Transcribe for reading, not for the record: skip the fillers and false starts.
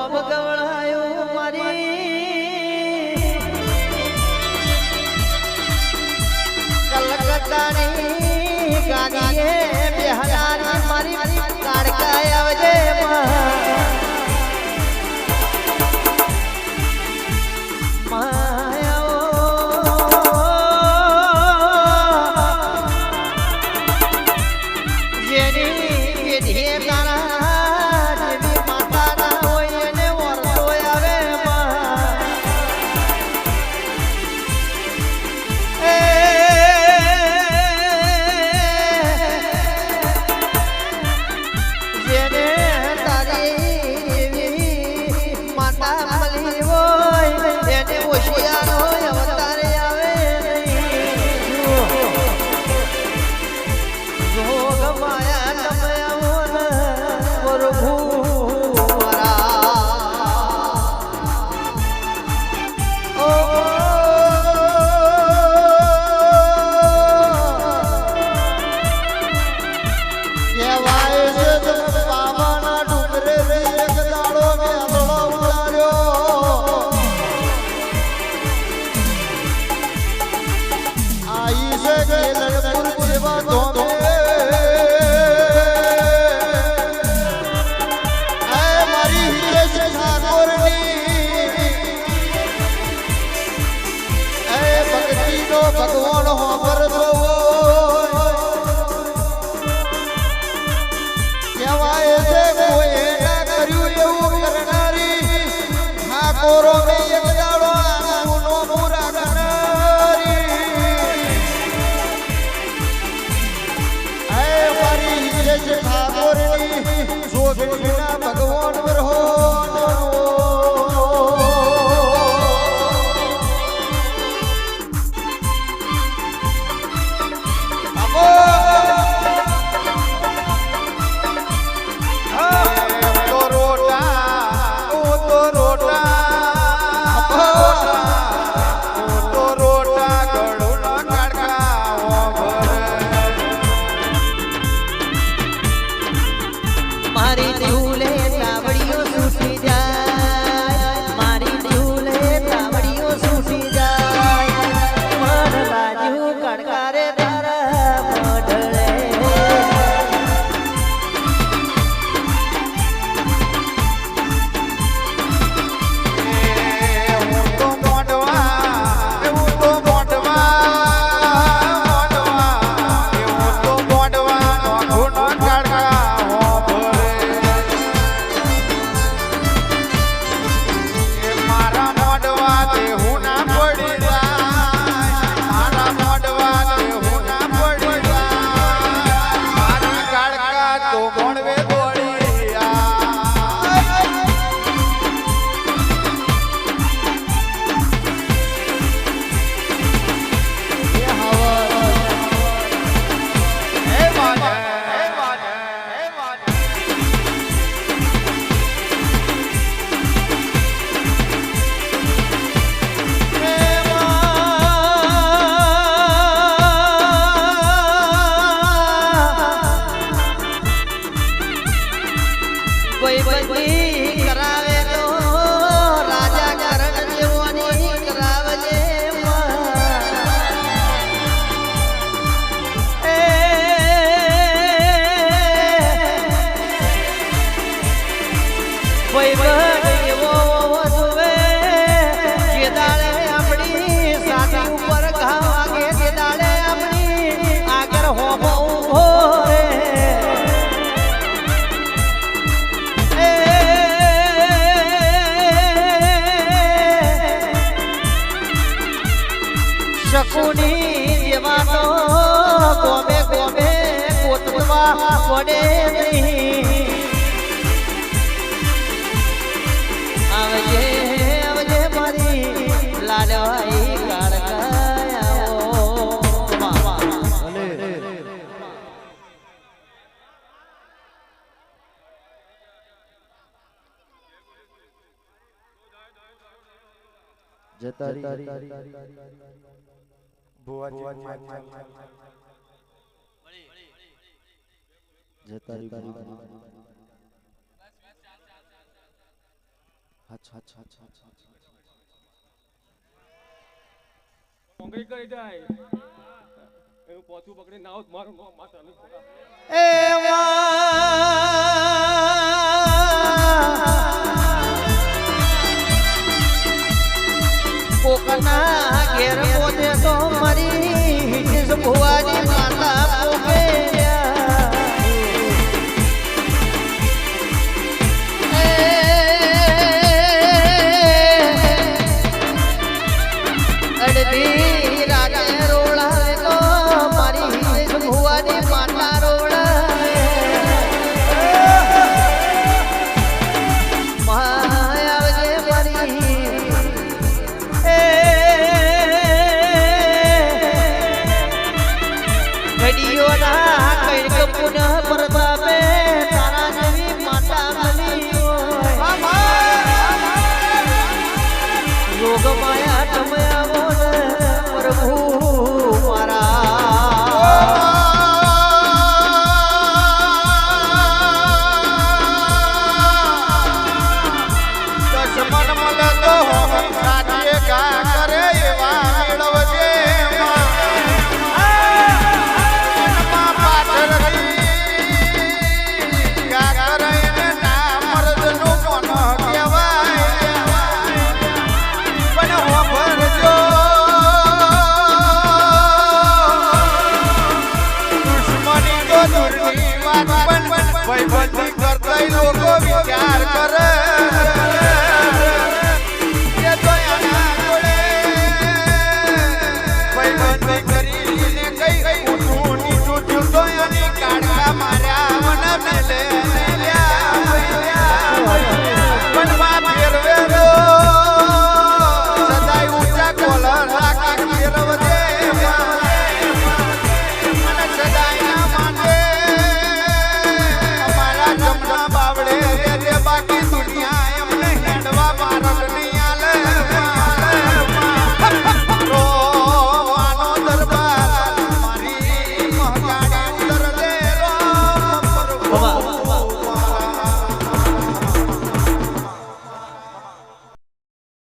નોમ ગવળાયું મારી કલકત્તાની ગાડીએ બેહદાની મારી કાળકાય આવજે ભગવાન હોબર કહેવાય છે કોઈ ના કર્યું એવું કરનારી ઠાકોરો ને એક દાડો આંગુનો પૂરા કરનારી હે મારી હિરેશ ઠાકોરની જોગીના ભગવાન વરહો શકુની જેવાનો ગોમે ગોમે કોતરવા પડે નહીં આવજે આવજે મારી લાડવાઈ કાળકાયાઓ જતારી જતારી કોંગ્રેસ કરી જાય એવું પોતું પકડી ના હોત મારું નામ માતા નહીં એ કોકના ઘેર પોતે તો મરી ભુવાની માતા પોકે અડધી રાતે રોળાવે તો મારી ભુવાની માતા રોળાવે માયાવજે મારી ઘડીઓના કઈક પુનઃ પ્રતાપે તારા જેવી માતા મળી રોગ માયા ટમયાવો ને પ્રભુ દશમન મલ તો સાચે ગા કરે એવા મેળવજે માં પાછળ ગા કરે ને ના મરદનું મન કહેવાય પણ હોભરજો દુશ્મની તો દૂરની વાત પણ ભયબંધી કરતા લોકો